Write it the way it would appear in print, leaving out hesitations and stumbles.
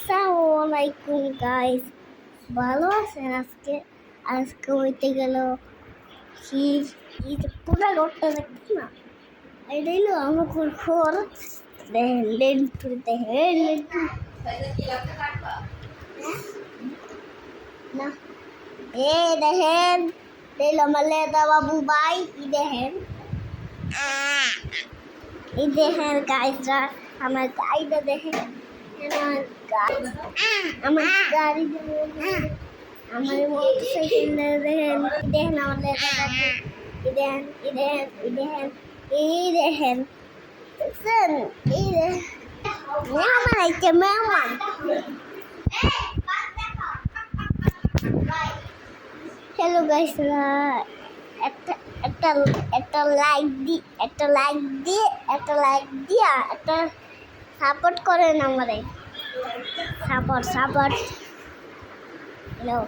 আসসালামালাইকুম guys, ভালো আছেন? আজকে হইতে গেল কি পুরা ঘরটা দেখছি না, এটাই হলো আমার ঘর। দেখেন লেন্টু, দেখেন লেন্টু না, দেখেন আমার লেদা বাবু ভাই, দেখেন গাইসরা, আমার গাড়িটা দেখেন, আমার গাড়ি, আমার মোটরসাইকেল দেখেন, আমার লেদা বাবু, দেখেন দেখছেন, মেহমান আইছে, মেহমান। হ্যালো গাইসরা, একটা একটা একটা লাইক দিয়া একটা সাপোর্ট করেন আমারে, সাপোর্ট হ্যালো।